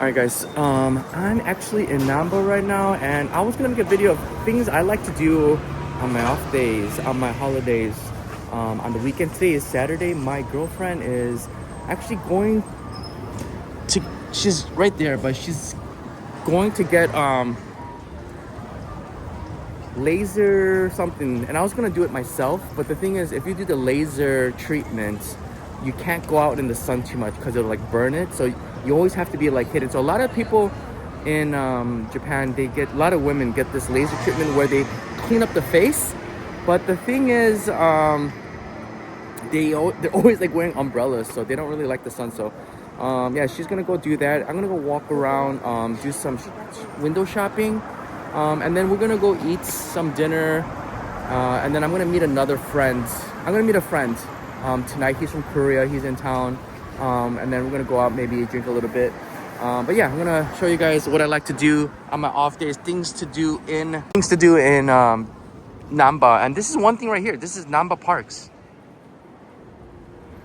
Alright guys, I'm actually in Nambo right now, and I was gonna make a video of things I like to do on my off days, on my holidays, on the weekend. Today is Saturday. My girlfriend is actually going to, she's right there, but she's going to get laser something, and I was gonna do it myself, but the thing is, if you do the laser treatment, you can't go out in the sun too much because it'll like burn it, so you always have to be like hidden. So a lot of people in Japan, they get, a lot of women get this laser treatment where they clean up the face, but the thing is, they're always like wearing umbrellas, so they don't really like the sun. So yeah, she's gonna go do that. I'm gonna go walk around, do some window shopping, and then we're gonna go eat some dinner, and then I'm gonna meet another friend. I'm gonna meet a friend tonight. He's from Korea, he's in town, and then we're gonna go out, maybe drink a little bit. But yeah, I'm gonna show you guys what I like to do on my off days, things to do in Namba. And this is one thing right here. This is Namba Parks.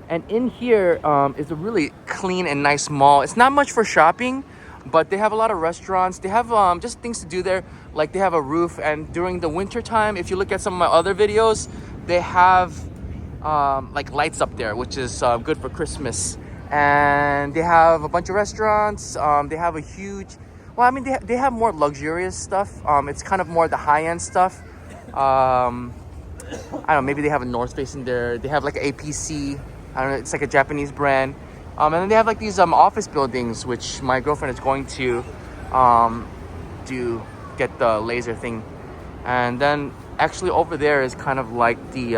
And in here is a really clean and nice mall. It's not much for shopping, but they have a lot of restaurants. They have just things to do there. Like they have a roof, and during the winter time, if you look at some of my other videos, they have like lights up there, which is good for Christmas. And they have a bunch of restaurants. They have a huge, well, I mean, they have more luxurious stuff. It's kind of more the high-end stuff. I don't know, maybe they have a North Face in there. They have like APC. I don't know, it's like a Japanese brand. And then they have like these office buildings, which my girlfriend is going to get the laser thing. And then actually over there is kind of like the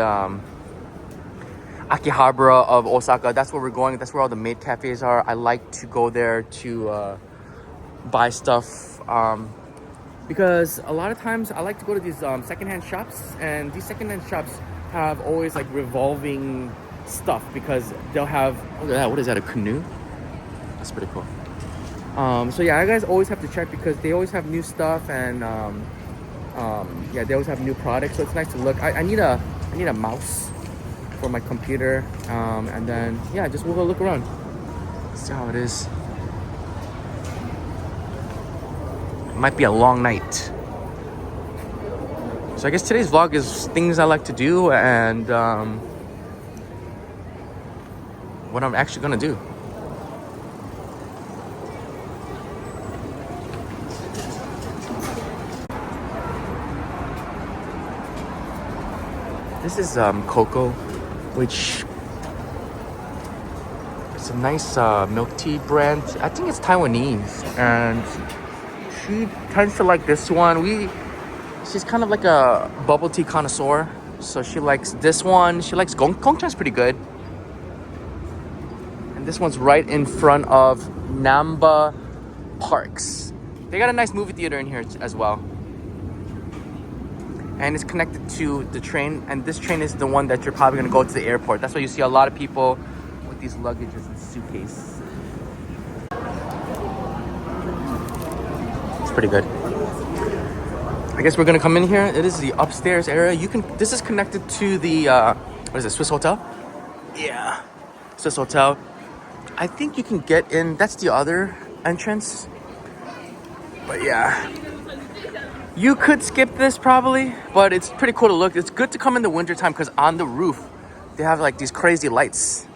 Akihabara of Osaka. That's where we're going. That's where all the maid cafes are. I like to go there to buy stuff, because a lot of times I like to go to these secondhand shops, and these secondhand shops have always like revolving stuff, because they'll have, look at that, what is that, a canoe? That's pretty cool. So yeah, you guys always have to check, because they always have new stuff, and yeah, they always have new products, so it's nice to look. I need a mouse for my computer, and then yeah, just we'll go look around, see how it is. It might be a long night, so I guess today's vlog is things I like to do, and what I'm actually gonna do. This is Coco, which is a nice milk tea brand. I think it's Taiwanese, and she tends to like this one. She's kind of like a bubble tea connoisseur, so she likes this one. She likes Gongcha's pretty good. And this one's right in front of Namba Parks. They got a nice movie theater in here as well. And it's connected to the train, and this train is the one that you're probably gonna go to the airport. That's why you see a lot of people with these luggages and suitcases. It's pretty good. I guess we're gonna come in here. It is the upstairs area. This is connected to the what is it, Swiss Hotel? Yeah, Swiss Hotel. I think you can get in, that's the other entrance. But yeah, you could skip this probably, but it's pretty cool to look. It's good to come in the winter time, because on the roof they have like these crazy lights.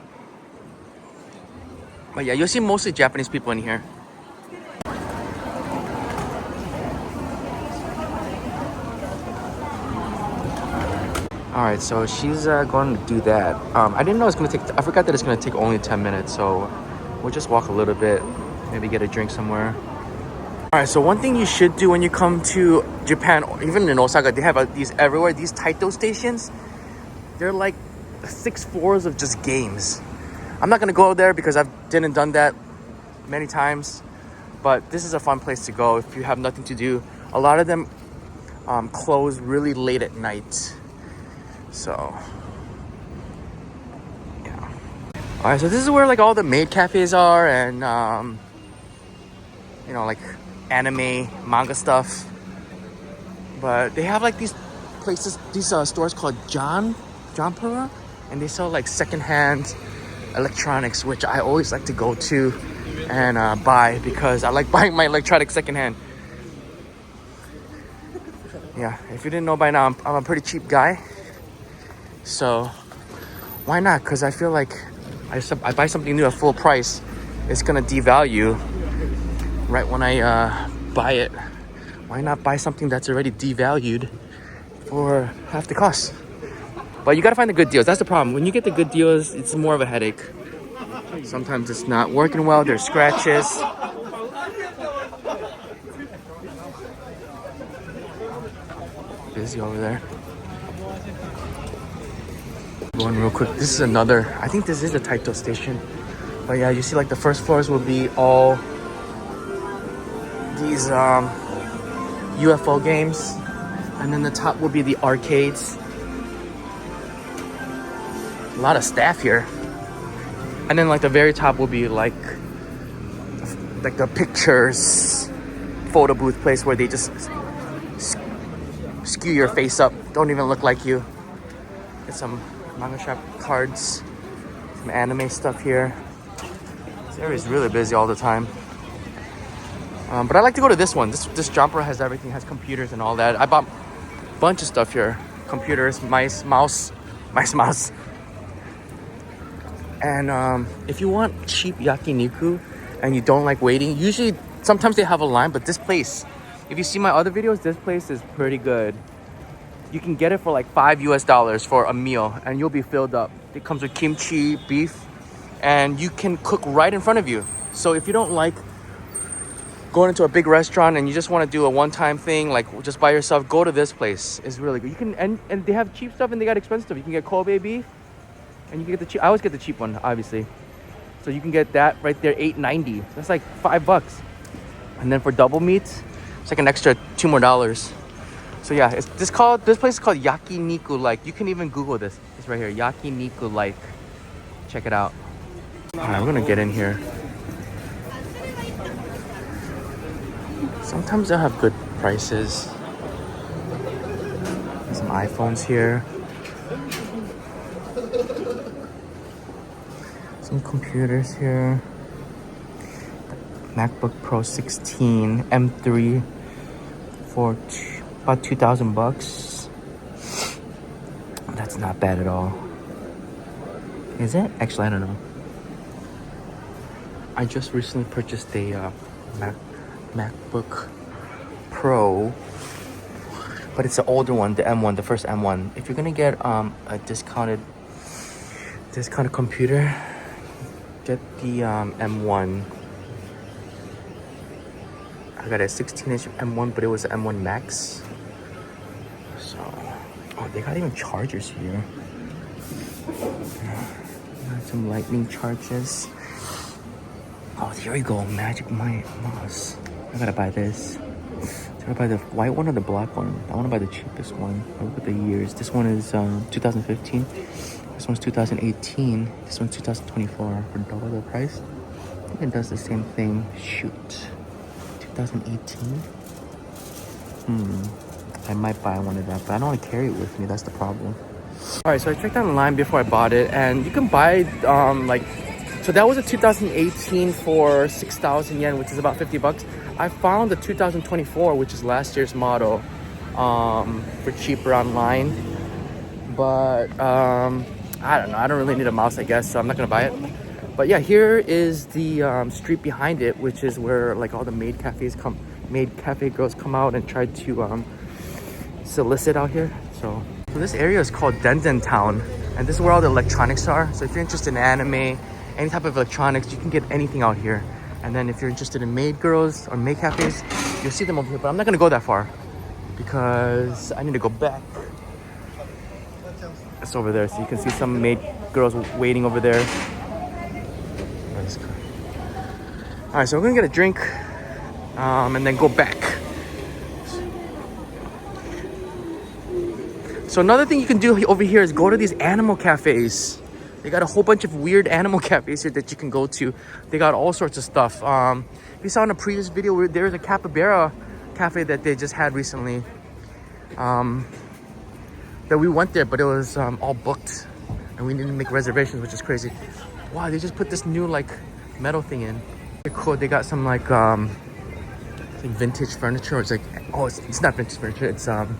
But yeah, you'll see mostly Japanese people in here. Alright, so she's going to do that. I didn't know it's going to take, I forgot that it's going to take only 10 minutes, so we'll just walk a little bit, maybe get a drink somewhere. Alright, so one thing you should do when you come to Japan, or even in Osaka, they have these everywhere, these Taito stations. They're like 6 floors of just games. I'm not going to go there because I've done that many times, but this is a fun place to go if you have nothing to do. A lot of them close really late at night. So yeah. All right, so this is where like all the maid cafes are, and you know, like anime, manga stuff. But they have like these places, these stores called Jonpura, and they sell like secondhand electronics, which I always like to go to and buy, because I like buying my electronics secondhand. Yeah, if you didn't know by now, I'm a pretty cheap guy. So why not? Because I feel like I buy something new at full price, it's gonna devalue right when I buy it. Why not buy something that's already devalued for half the cost? But you gotta find the good deals. That's the problem. When you get the good deals, it's more of a headache. Sometimes it's not working well. There's scratches. Busy over there. Going real quick. This is another. I think this is a Taito station. But yeah, you see, like the first floors will be all these UFO games, and then the top will be the arcades. A lot of staff here. And then like the very top will be like the pictures photo booth place where they just skew your face up, don't even look like you. Get some manga shop cards, some anime stuff here. This area is really busy all the time. But I like to go to this one. This jumper has everything, has computers and all that. I bought a bunch of stuff here. Computers, mice, mouse. And if you want cheap yakiniku and you don't like waiting, usually sometimes they have a line, but this place, if you see my other videos, this place is pretty good. You can get it for like $5 for a meal and you'll be filled up. It comes with kimchi, beef, and you can cook right in front of you. So if you don't like going into a big restaurant and you just want to do a one-time thing, like just by yourself, go to this place. It's really good. You can and they have cheap stuff and they got expensive stuff. You can get Kobe beef, and you can get the cheap. I always get the cheap one, obviously. So you can get that right there, $8.90. That's like $5. And then for double meat, it's like an extra $2 more. So yeah, this place is called Yakiniku Like. You can even Google this. It's right here, Yakiniku Like. Check it out. All right, we're gonna get in here. Sometimes they'll have good prices. Some iPhones here. Some computers here. MacBook Pro 16 M3 for about $2,000. That's not bad at all. Is it? Actually, I don't know. I just recently purchased a MacBook Pro, but it's the older one, the M1, the first M1. If you're gonna get a discounted computer, get the M1. I got a 16-inch M1, but it was an M1 Max. So, oh, they got even chargers here. Got some lightning charges. Oh, here we go, Magic Mouse. I gotta buy this. Should I buy the white one or the black one? I wanna buy the cheapest one. Look at the years. This one is 2015. This one's 2018. This one's 2024 for double the price. I think it does the same thing. Shoot. 2018? I might buy one of that, but I don't want to carry it with me. That's the problem. Alright, so I checked online before I bought it, and you can buy so that was a 2018 for 6,000 yen, which is about $50. I found the 2024, which is last year's model, for cheaper online. But I don't know. I don't really need a mouse, I guess, so I'm not gonna buy it. But yeah, here is the street behind it, which is where like all the maid cafe girls come out and try to solicit out here. So this area is called Denden Town, and this is where all the electronics are. So if you're interested in anime, any type of electronics, you can get anything out here. And then if you're interested in maid girls or maid cafes, you'll see them over here. But I'm not gonna go that far because I need to go back. It's over there, so you can see some maid girls waiting over there. All right, so we're gonna get a drink and then go back. So another thing you can do over here is go to these animal cafes. They got a whole bunch of weird animal cafes here that you can go to. They got all sorts of stuff. You saw in a previous video where there's a capybara cafe that they just had recently. That we went there, but it was all booked, and we didn't make reservations, which is crazy. Wow, they just put this new like metal thing in. Cool. They got some like vintage furniture. It's like, oh, it's not vintage furniture. It's an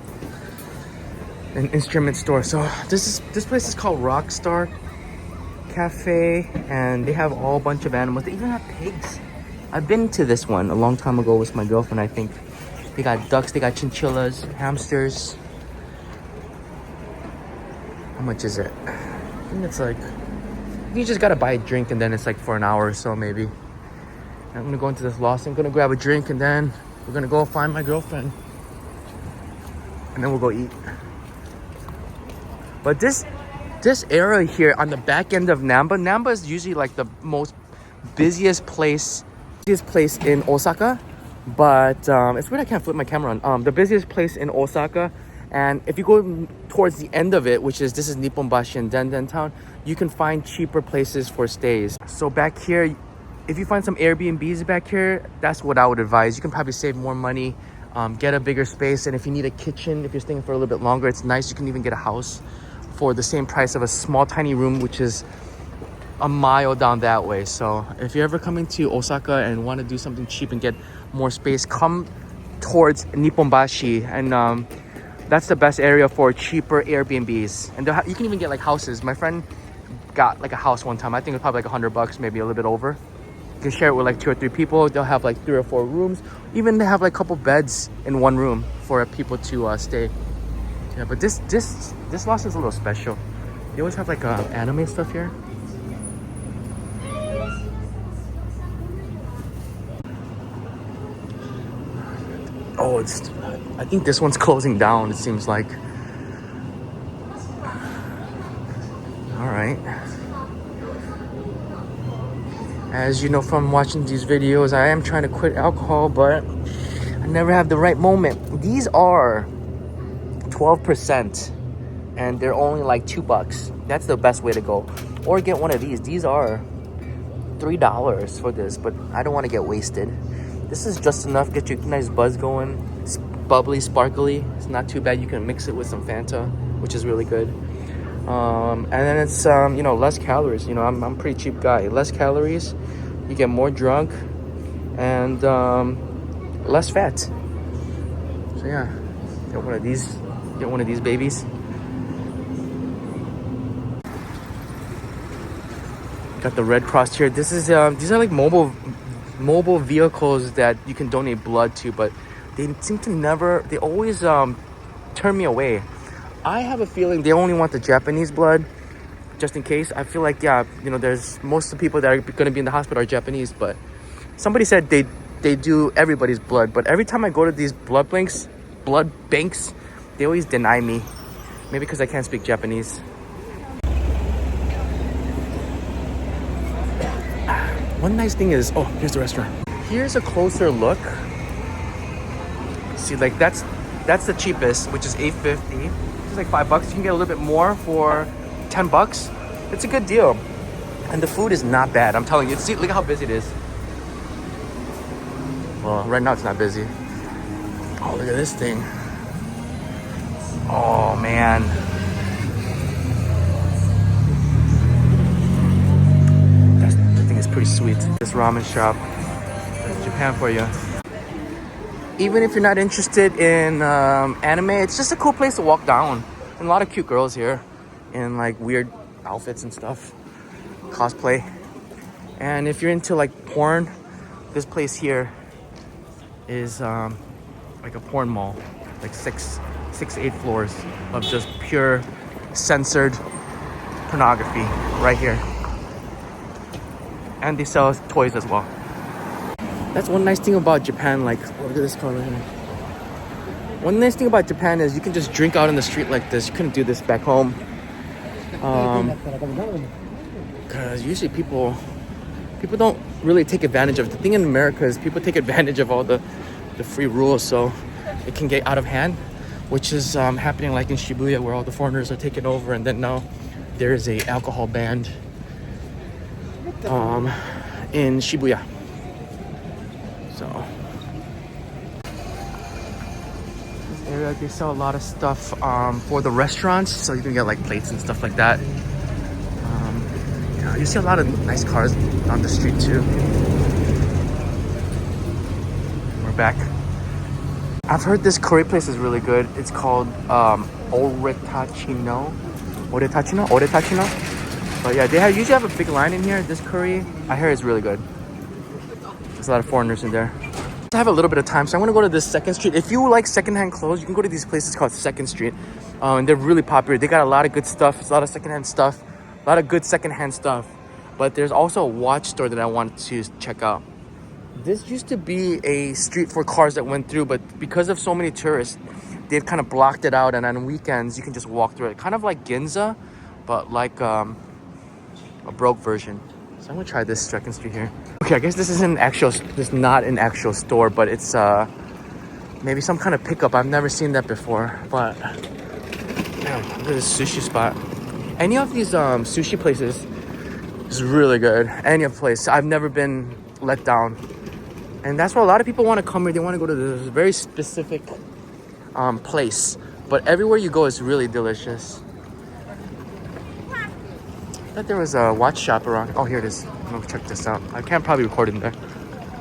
instrument store. So this place is called Rockstar Cafe, and they have a whole bunch of animals. They even have pigs. I've been to this one a long time ago with my girlfriend. I think they got ducks, they got chinchillas, hamsters. How much is it? I think it's like, you just gotta buy a drink, and then it's like for an hour or so maybe. I'm gonna go into this Lawson, I'm gonna grab a drink, and then we're gonna go find my girlfriend, and then we'll go eat. But this area here on the back end of Namba is usually like the most busiest place in Osaka. But it's weird I can't flip my camera on. The busiest place in Osaka, and if you go towards the end of it, this is Nipponbashi and Denden Town, you can find cheaper places for stays. So back here, if you find some Airbnbs back here, that's what I would advise. You can probably save more money, get a bigger space, and if you need a kitchen, if you're staying for a little bit longer, it's nice. You can even get a house for the same price of a small tiny room, which is a mile down that way. So if you're ever coming to Osaka and want to do something cheap and get more space, come towards Nipponbashi, and that's the best area for cheaper Airbnbs. And you can even get like houses. My friend got like a house one time. I think it was probably like $100, maybe a little bit over. You can share it with like 2 or 3 people. They'll have like 3 or 4 rooms. Even they have like a couple beds in one room for people to stay. Yeah, but this Lawson's a little special. They always have like anime stuff here. Oh, I think this one's closing down, it seems like. All right. As you know from watching these videos, I am trying to quit alcohol, but I never have the right moment. These are 12%, and they're only like $2. That's the best way to go. Or get one of these. These are $3 for this, but I don't want to get wasted. This is just enough, get you a nice buzz going. It's bubbly, sparkly. It's not too bad. You can mix it with some Fanta, which is really good. And then it's less calories. I'm a pretty cheap guy. Less calories, you get more drunk, and less fat. So yeah, get one of these. Get one of these babies. Got the Red Cross here. This is these are like mobile vehicles that you can donate blood to, but they seem to never. They always turn me away. I have a feeling they only want the Japanese blood, just in case. I feel like, there's most of the people that are going to be in the hospital are Japanese, but somebody said they do everybody's blood. But every time I go to these blood banks, they always deny me. Maybe because I can't speak Japanese. One nice thing is, here's the restaurant. Here's a closer look. See, like that's the cheapest, which is $8.50. It's like $5. You can get a little bit more for $10. It's a good deal, and the food is not bad. I'm telling you. See, look at how busy it is. Well, right now it's not busy. Oh, look at this thing. Oh man. That thing is pretty sweet. This ramen shop. That's Japan for you. Even if you're not interested in anime, it's just a cool place to walk down. And a lot of cute girls here in like weird outfits and stuff. Cosplay. And if you're into like porn, this place here is like a porn mall. Like 8 floors of just pure censored pornography right here. And they sell toys as well. That's one nice thing about Japan. Like, look at this car right here. One nice thing about Japan is you can just drink out in the street like this. You couldn't do this back home. Because usually people don't really take advantage of it. The thing in America is people take advantage of all the free rules, so it can get out of hand, which is happening like in Shibuya, where all the foreigners are taking over, and then now there is a alcohol ban in Shibuya. So this area, they sell a lot of stuff for the restaurants, so you can get like plates and stuff like that. You see a lot of nice cars on the street too. back. I've heard this curry place is really good. It's called Oretachino. Oretachino. But yeah, they usually have a big line in here. This curry, I hear, is really good. There's a lot of foreigners in there. I have a little bit of time, so I'm gonna go to this Second Street. If you like secondhand clothes, you can go to these places called Second Street. And they're really popular. They got a lot of good stuff. It's a lot of secondhand stuff. A lot of good secondhand stuff. But there's also a watch store that I wanted to check out. This used to be a street for cars that went through, but because of so many tourists, they've kind of blocked it out, and on weekends you can just walk through it. Kind of like Ginza, but like a broke version. So I'm gonna try this Second Street here. Okay, I guess this is not an actual store, but it's maybe some kind of pickup. I've never seen that before, but man, look at this sushi spot. Any of these sushi places is really good. Any place. I've never been let down. And that's why a lot of people want to come here. They want to go to this very specific place. But everywhere you go is really delicious. I thought there was a watch shop around. Oh, here it is. I'm going to check this out. I can't probably record in there.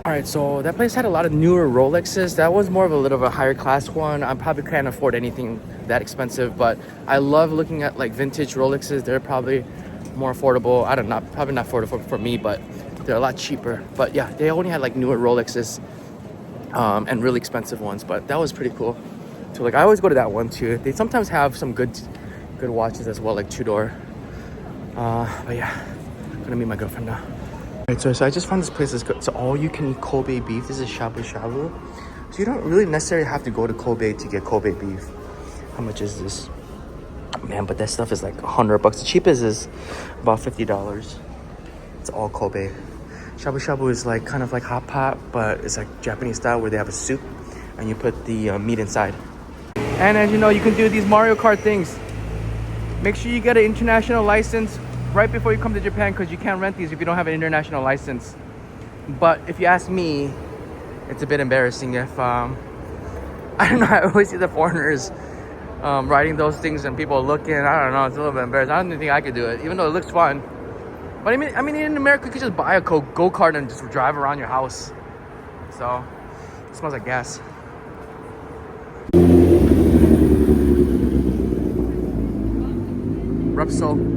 Alright, so that place had a lot of newer Rolexes. That was more of a little bit of a higher class one. I probably can't afford anything that expensive. But I love looking at like vintage Rolexes. They're probably more affordable. I don't know. Probably not affordable for me, but they're a lot cheaper. But yeah, they only had like newer Rolexes and really expensive ones, but that was pretty cool. So like I always go to that one too. They sometimes have some good watches as well, like Tudor. But yeah, I'm gonna meet my girlfriend now. Alright, so I just found this place that's good. It's all you can eat Kobe beef. This is shabu shabu. So you don't really necessarily have to go to Kobe to get Kobe beef. How much is this? Man, but that stuff is like $100. The cheapest is about $50. It's all Kobe. Shabu shabu is like kind of like hot pot, but it's like Japanese style where they have a soup and you put the meat inside. And as you know, you can do these Mario Kart things. Make sure you get an international license right before you come to Japan, because you can't rent these if you don't have an international license. But if you ask me, it's a bit embarrassing if I don't know, I always see the foreigners riding those things and people looking. I don't know, it's a little bit embarrassing. I don't even think I could do it, even though it looks fun. But I mean, in America, you could just buy a go-kart and just drive around your house. So, it smells like gas. Repsol.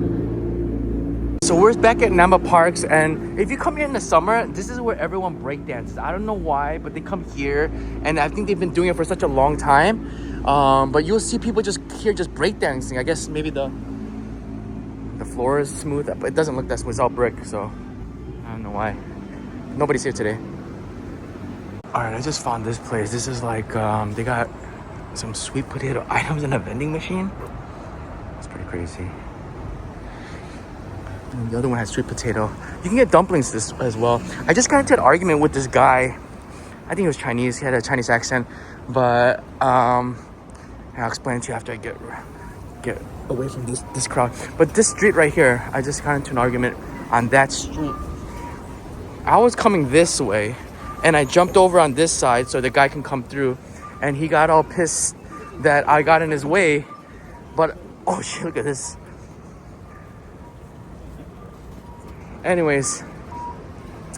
So we're back at Namba Parks, and if you come here in the summer, this is where everyone breakdances. I don't know why, but they come here, and I think they've been doing it for such a long time. But you'll see people just here just breakdancing. I guess maybe the floor is smooth, but it doesn't look that smooth. It's all brick, so I don't know why. Nobody's here today. All right, I just found this place. This is like they got some sweet potato items in a vending machine. It's pretty crazy. And the other one has sweet potato. You can get dumplings this as well. I just got into an argument with this guy. I think he was Chinese. He had a Chinese accent, but I'll explain to you after I get away from this crowd. But this street right here, I just got into an argument on that street. I was coming this way, and I jumped over on this side so the guy can come through, and he got all pissed that I got in his way. But oh shit, look at this. Anyways,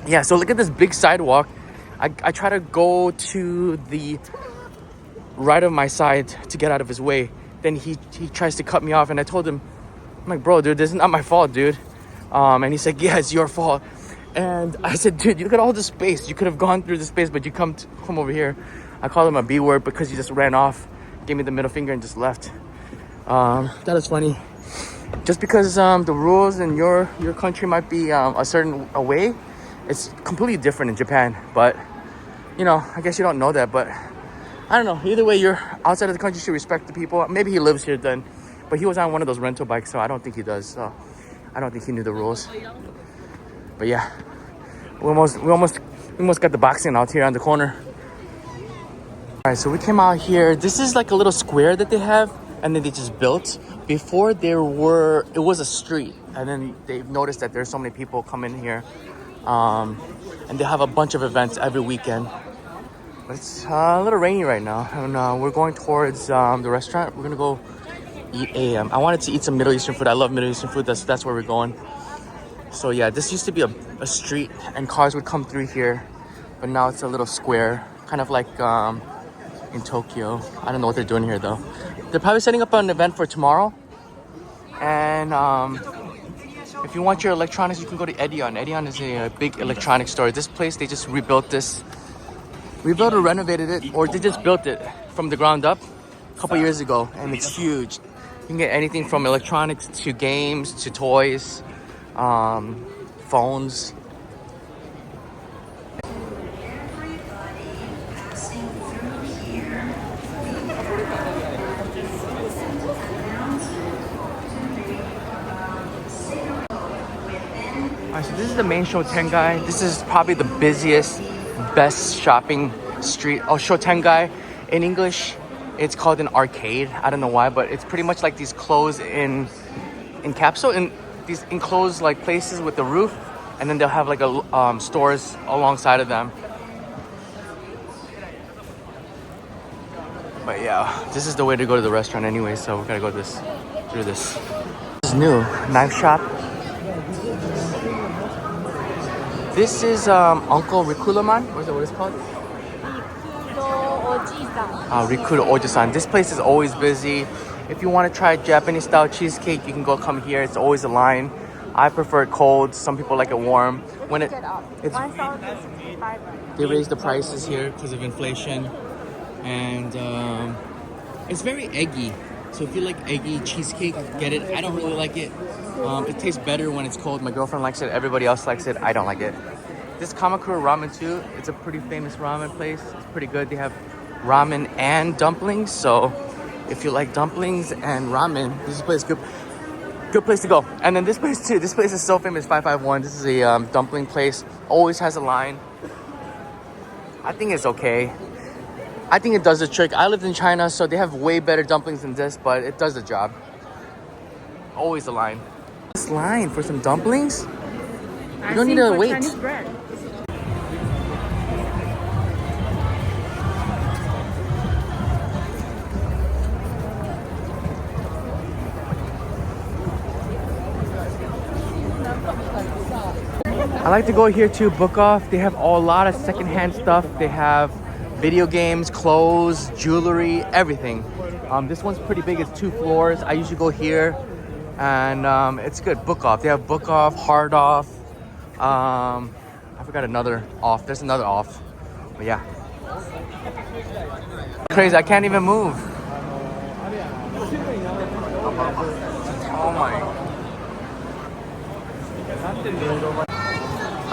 yeah, so look at this big sidewalk. I try to go to the right of my side to get out of his way. Then he tries to cut me off, and I told him, I'm like, bro, dude, this is not my fault, dude. And he said, yeah, it's your fault. And I said, dude, you look at all the space. You could have gone through the space, but you come over here. I called him a B word because he just ran off, gave me the middle finger, and just left. That was funny. Just because the rules in your country might be a certain way, it's completely different in Japan. But, you know, I guess you don't know that. But I don't know. Either way, you're outside of the country, you should respect the people. Maybe he lives here then. But he was on one of those rental bikes, so I don't think he does. So I don't think he knew the rules. But yeah, we almost got the boxing out here on the corner. All right, so we came out here. This is like a little square that they have, and then they just built. Before it was a street, and then they've noticed that there's so many people come in here, and they have a bunch of events every weekend. But it's a little rainy right now, and we're going towards the restaurant. We're gonna go eat I wanted to eat some Middle Eastern food. I love Middle Eastern food. That's where we're going. So yeah, this used to be a street, and cars would come through here, but now it's a little square, kind of like in Tokyo. I don't know what they're doing here though. They're probably setting up an event for tomorrow. And if you want your electronics, you can go to Edion. Edion is a big electronics store. This place, they just rebuilt or renovated it, or they just built it from the ground up a couple years ago, and it's huge. You can get anything from electronics to games to toys, phones. Alright, so this is the main Shotengai. This is probably the busiest, best shopping street. Oh, Shotengai. In English, it's called an arcade. I don't know why, but it's pretty much like these closed in capsule, in these enclosed like places with the roof, and then they'll have like a stores alongside of them. But yeah, this is the way to go to the restaurant anyway, so we're gonna go through this. This is new knife shop. This is Uncle Rikulaman, or is that what it's called? Rikudo Oji-san. This place is always busy. If you want to try Japanese style cheesecake, you can come here. It's always a line. I prefer it cold. Some people like it warm. When it's they raise the prices here because of inflation, and it's very eggy. So if you like eggy cheesecake, get it. I don't really like it. It tastes better when it's cold. My girlfriend likes it. Everybody else likes it. I don't like it. This Kamakura Ramen too. It's a pretty famous ramen place. It's pretty good. They have ramen and dumplings. So if you like dumplings and ramen, this place is good place to go. And then this place too. This place is so famous. 551. This is a dumpling place. Always has a line. I think it's okay. I think it does the trick. I lived in China, so they have way better dumplings than this, but it does the job. Always a line. This line for some dumplings? You don't need to wait. Chinese bread. I like to go here to Book Off. They have a lot of secondhand stuff. They have video games, clothes, jewelry, everything. This one's pretty big. It's 2 floors. I usually go here, and it's good. Book Off. They have Book Off, Hard Off. I forgot another off. There's another off. But yeah. Crazy. I can't even move. Oh my.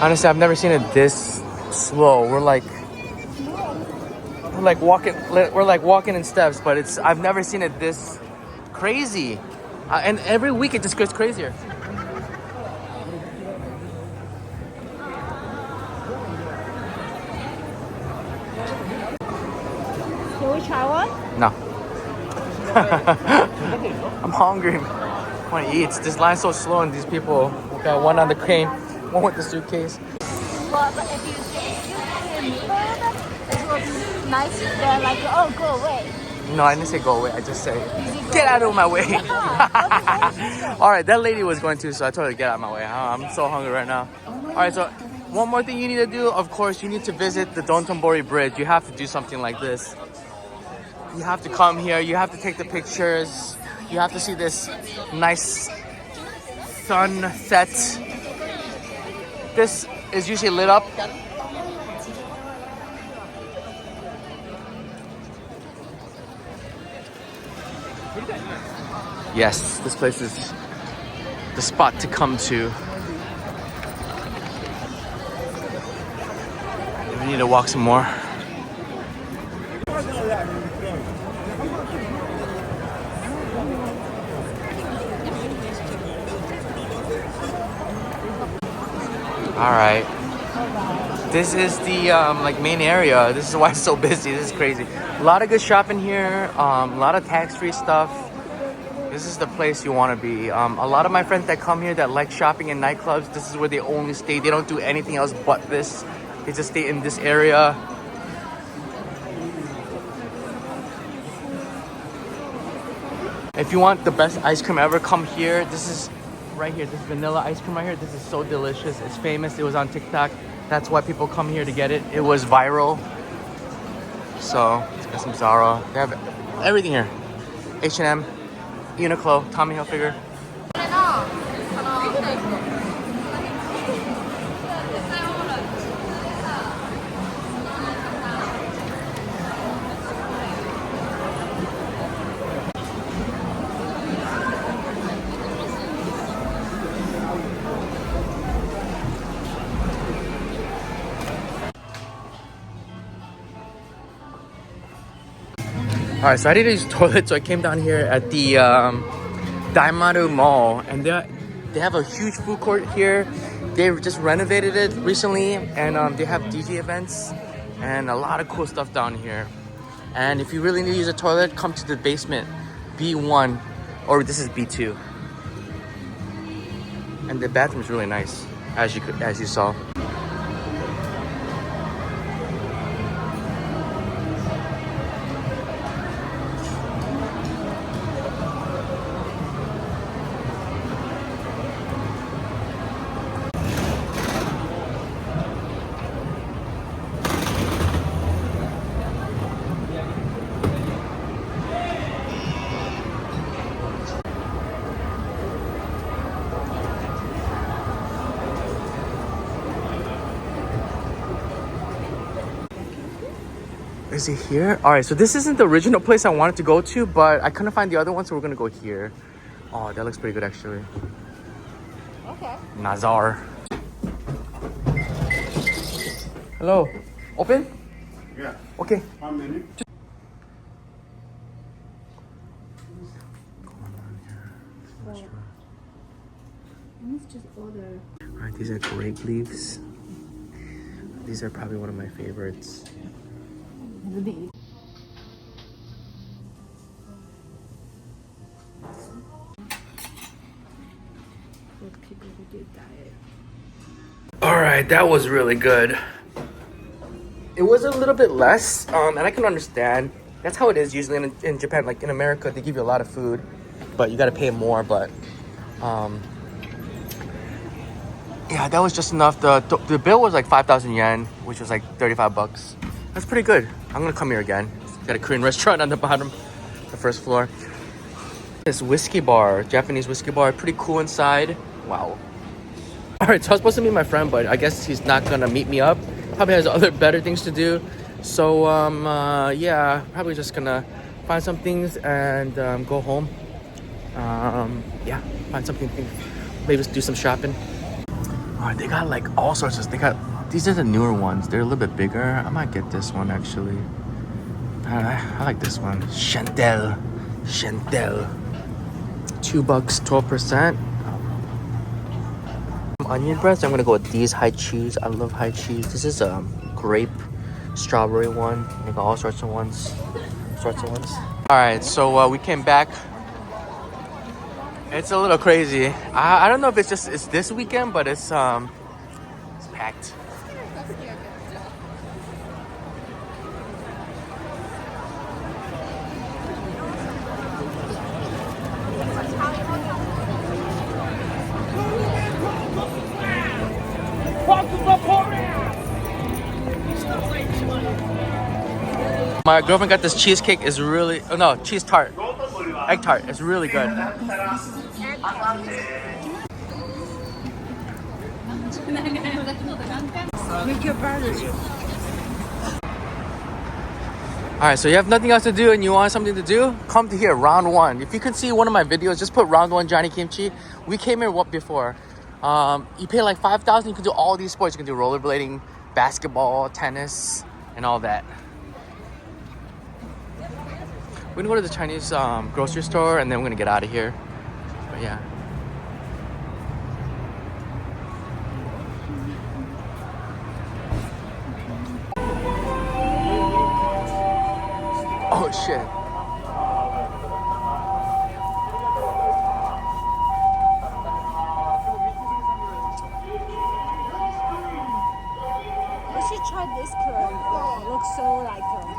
Honestly, I've never seen it this slow. We're like walking in steps, but I've never seen it this crazy. And every week it just gets crazier. Can we try one? No. I'm hungry. I want to eat. This line's so slow, and these people got one on the crane, one with the suitcase. But if you move, it will be nice. They're like, oh, go away. No, I didn't say go away. I just say, get out of my way. All right, that lady was going to, so I told her to get out of my way. I'm so hungry right now. All right, so one more thing you need to do, of course, you need to visit the Dontonbori Bridge. You have to do something like this. You have to come here. You have to take the pictures. You have to see this nice sunset. This is usually lit up. Yes, this place is the spot to come to. We need to walk some more. All right. This is the like main area. This is why it's so busy. This is crazy. A lot of good shopping here. A lot of tax-free stuff. This is the place you want to be. A lot of my friends that come here that like shopping in nightclubs, this is where they only stay. They don't do anything else but this. They just stay in this area. If you want the best ice cream ever, come here. This is right here. This vanilla ice cream right here. This is so delicious. It's famous. It was on TikTok. That's why people come here to get it. It was viral. So let's get some Zara. They have everything here. H&M, Uniqlo, Tommy Hilfiger. All right, so I need to use the toilet, so I came down here at the Daimaru Mall, and they have a huge food court here. They just renovated it recently, and they have DJ events and a lot of cool stuff down here. And if you really need to use a toilet, come to the basement, B1, or this is B2. And the bathroom is really nice, as you saw. Is it here? All right, so this isn't the original place I wanted to go to, but I couldn't find the other one, so we're gonna go here. Oh, that looks pretty good, actually. Okay. Nazar. Hello. Open? Yeah. Okay. 1 minute. Let's just order. All right, these are grape leaves. These are probably one of my favorites. For people who do diet. All right, that was really good. It was a little bit less, and I can understand. That's how it is usually in Japan. Like in America, they give you a lot of food, but you gotta pay more. But yeah, that was just enough. The bill was like 5,000 yen, which was like 35 bucks. That's pretty good. I'm gonna come here again. Got a Korean restaurant on the bottom, the first floor. This whiskey bar, Japanese whiskey bar, pretty cool inside. Wow. All right, so I was supposed to meet my friend, but I guess he's not gonna meet me up. Probably has other better things to do. So yeah, probably just gonna find some things and go home. Yeah, find something, maybe do some shopping. All right, they got like all sorts of. These are the newer ones. They're a little bit bigger. I might get this one actually. I like this one. Chantel. $2, 12%. Onion breads. I'm gonna go with these high cheese. I love high cheese. This is a grape, strawberry one. They got all sorts of ones. All right, so we came back. It's a little crazy. I don't know if it's this weekend, but it's packed. My girlfriend got this cheesecake. Is really cheese tart, egg tart. It's really good. Make your brothers. All right, so you have nothing else to do and you want something to do, come to here, round one. If you can see one of my videos, just put round one Jonnykimchee. We came here before. You pay like 5,000. You can do all these sports. You can do rollerblading, basketball, tennis, and all that. We're gonna go to the Chinese grocery store and then we're gonna get out of here. But yeah. Oh shit. You should try this Korean food. It looks so like Korean.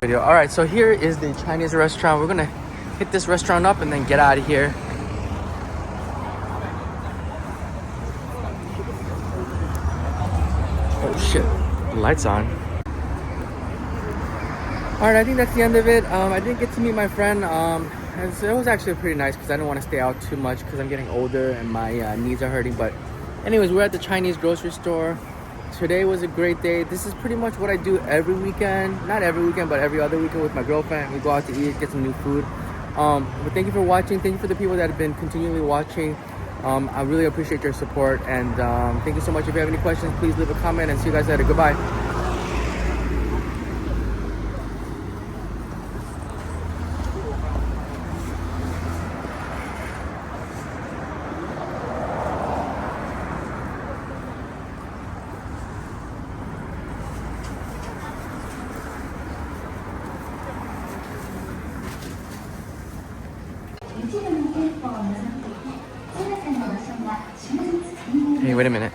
Video. All right, so here is the Chinese restaurant. We're gonna hit this restaurant up and then get out of here. Oh shit, the lights on. All right, I think that's the end of it. I didn't get to meet my friend. It was actually pretty nice because I didn't want to stay out too much because I'm getting older and my knees are hurting. But anyways, we're at the Chinese grocery store. Today was a great day. This is pretty much what I do every weekend. Not every weekend, but every other weekend with my girlfriend. We go out to eat, get some new food. But thank you for watching. Thank you for the people that have been continually watching. I really appreciate your support. And thank you so much. If you have any questions, please leave a comment and see you guys later. Goodbye. Hey, wait a minute.